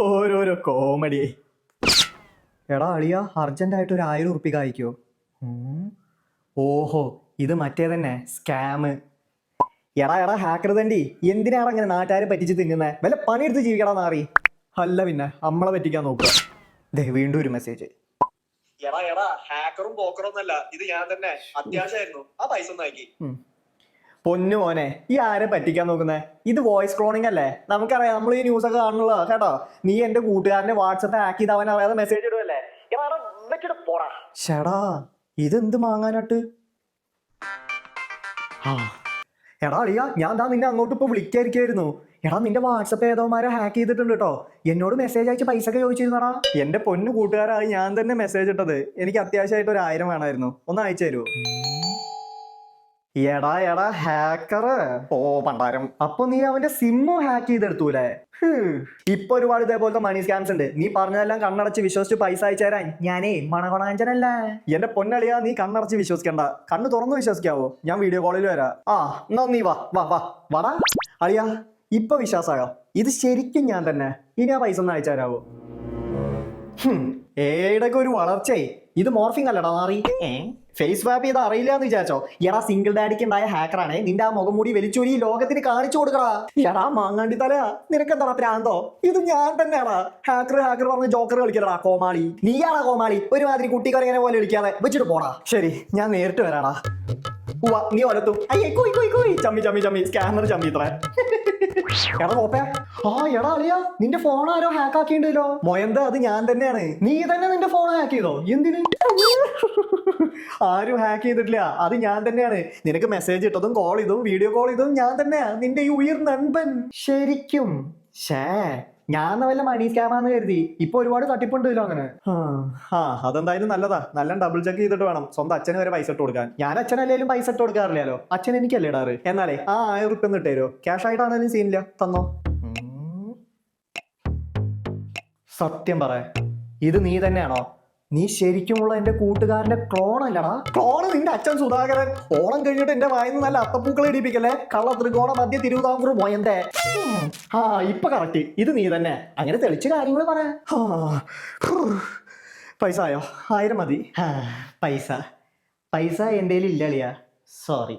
ഓരോരോ കോമഡി. എടാ അളിയ, അർജന്റായിട്ട് ഒരു 1000 ഉറുപ്പിക അയക്കോ? ഓഹോ, ഇത് മറ്റേ തന്നെ സ്കാമ്. എടാ ഹാക്കർ തണ്ടി, എന്തിനാണ് അങ്ങനെ നാട്ടുകാരെ പറ്റിച്ച് തിന്നുന്നേ? വല്ല പണിയെടുത്ത് ജീവിക്കടാ നാറി. അല്ല പിന്നെ നമ്മളെ പറ്റിക്കാൻ നോക്കുക. ദേ വീണ്ടും ഒരു മെസ്സേജ്. എടാ ഹാക്കറും പോക്കറും ഒന്നല്ല, ഇത് ഞാൻ തന്നെ. അത്യാവശ്യമായിരുന്നു, ആ പൈസ ഒന്ന് ആക്കി. പൊന്നു മോനെ, ഈ ആരെ പറ്റിക്കാൻ നോക്കുന്നേ? ഇത് വോയിസ് ക്ലോണിംഗ് അല്ലേ? നമുക്കറിയാം, നമ്മൾ ഈ ന്യൂസ് ഒക്കെ കാണുള്ള കേട്ടോ. നീ എന്റെ കൂട്ടുകാരന്റെ വാട്സപ്പ് ഹാക്ക് ചെയ്ത് അവൻ അറിയാതെ മെസ്സേജ് ഇടുവല്ലേ? പോടാ. ഷെടാ, ഇതെന്ത് മാങ്ങാനാട്ട്? എടാ അളിയ, ഞാൻ ദാ നിന്നെ അങ്ങോട്ട് ഇപ്പൊ വിളിക്കായിരിക്കായിരുന്നു. എടാ നിന്റെ വാട്സപ്പ് ഏതോമാരെ ഹാക്ക് ചെയ്തിട്ടുണ്ട് കേട്ടോ. എന്നോട് മെസ്സേജ് അയച്ച് പൈസ ഒക്കെ ചോദിച്ചിരുന്നടാ. എന്റെ പൊന്നു കൂട്ടുകാരായി ഞാൻ തന്നെ മെസ്സേജ് ഇട്ടത്. എനിക്ക് അത്യാവശ്യമായിട്ട് ഒരു 1000 വേണമായിരുന്നു, ഒന്ന് അയച്ചു തരുമോ? എടാ ഹാക്കറ്. ഓ പണ്ടാരം. അപ്പൊ നീ അവന്റെ സിമ്മും ഹാക്ക് ചെയ്തെടുത്തൂലേ? ഇപ്പൊ ഒരുപാട് ഇതേപോലത്തെ മണി സ്കാംസ് ഉണ്ട്. നീ പറഞ്ഞതെല്ലാം കണ്ണടച്ച് വിശ്വസിച്ച് പൈസ അയച്ചു തരാൻ ഞാനേ മണകൊണാഞ്ചനല്ല. എന്റെ പൊന്നളിയാ, നീ കണ്ണടച്ച് വിശ്വസിക്കണ്ട, കണ്ണ് തുറന്ന് വിശ്വസിക്കാവോ? ഞാൻ വീഡിയോ കോളിൽ വരാം. എന്നാ നീ വാടാ അളിയാ. ഇപ്പൊ വിശ്വാസായോ? ഇത് ശരിക്കും ഞാൻ തന്നെ. ഇനി ആ പൈസ ഒന്ന് അയച്ചു തരാവോ? ഏടൊക്കെ ഒരു വളർച്ചേ. ഇത് മോർഫിംഗ് അല്ലടാ മാറി. ഫേസ് വാപ്പ് ചെയ്ത് അറിയില്ല എന്ന് വിചാരിച്ചോ? എടാ സിംഗിൾ ഡാഡിക്ക് ഉണ്ടായ ഹാക്കറാണേ. നിന്റെ ആ മുഖം മൂടി വലിച്ചൂരി ലോകത്തിന് കാണിച്ചു കൊടുക്കടാ. എടാ മാങ്ങാണ്ടി തല, നിനക്കെന്താ പ്രാന്തോ? ഇത് ഞാൻ തന്നെയാടാ. ഹാക്കർ പറഞ്ഞ് ജോക്കർ കളിക്കലടാ കോമാളി. നീയാടാ കോമാളി. ഒരുമാതിരി കുട്ടിക്കൊരങ്ങനെ പോലെ വിളിക്കാതെ വെച്ചിട്ട് പോടാ. ശരി, ഞാൻ നേരിട്ട് വരാടാ. നീ ഒലത്തും. അയ്യേ കോയി ചമ്മി സ്കാമർ ചമ്മി ഇത്ര. എടാ കോപ്പേ. എടാ അളിയ, നിന്റെ ഫോൺ ആരോ ഹാക്ക് ആക്കിണ്ടല്ലോ. മൊയന്ത, അത് ഞാൻ തന്നെയാണ്. നീ തന്നെ നിന്റെ ഫോൺ ഹാക്ക് ചെയ്തോ? എന്തിന്? ആരും ഹാക്ക് ചെയ്തിട്ടില്ല, അത് ഞാൻ തന്നെയാണ്. നിനക്ക് മെസ്സേജ് ഇട്ടതും കോൾ ചെയ്തതും വീഡിയോ കോൾ ചെയ്തതും ഞാൻ തന്നെയാ, നിന്റെ ഈ ഉയർ നൻപൻ. ശരിക്കും ഞാൻ വല്ല മണി സ്കാമാന്ന് കരുതി. ഇപ്പൊ ഒരുപാട് തട്ടിപ്പുണ്ടല്ലോ അങ്ങനെ. അതെന്തായാലും നല്ലതാ. നല്ല ഡബിൾ ചെക്ക് ചെയ്തിട്ട് വേണം സ്വന്തം അച്ഛന് വരെ പൈസ ഇട്ട് കൊടുക്കാൻ. ഞാൻ അച്ഛനല്ലേലും പൈസ ഇട്ട് കൊടുക്കാറില്ലല്ലോ. അച്ഛൻ എനിക്കല്ലേ ഇടാറ്. എന്നാലേ 1000 ഉറുപ്പ്യ ഒന്ന് ഇട്ടേരോ? ക്യാഷ് ആയിട്ടാണേലും സീനില്ല, തന്നോ. സത്യം പറ, ഇത് നീ തന്നെയാണോ? നീ ശരിക്കുമുള്ള എന്റെ കൂട്ടുകാരന്റെ ക്ലോൺ അല്ലടാ. ക്ലോണ് നിന്റെ അച്ഛൻ സുധാകരൻ. ഓണം കഴിഞ്ഞിട്ട് എന്റെ വായിന്ന് നല്ല അത്തപ്പൂക്കൾ ഇടിപ്പിക്കല്ലേ. കള്ള ത്രികോണ മധ്യ തിരുവിതാംകൂർ മോയന്തേ. ഇപ്പൊ കറക്റ്റ്, ഇത് നീ തന്നെ. അങ്ങനെ തെളിച്ച കാര്യങ്ങൾ പറയാ. പൈസ ആയോ? 1000 മതി. പൈസ എന്റെ ഇല്ല അളിയാ, സോറി.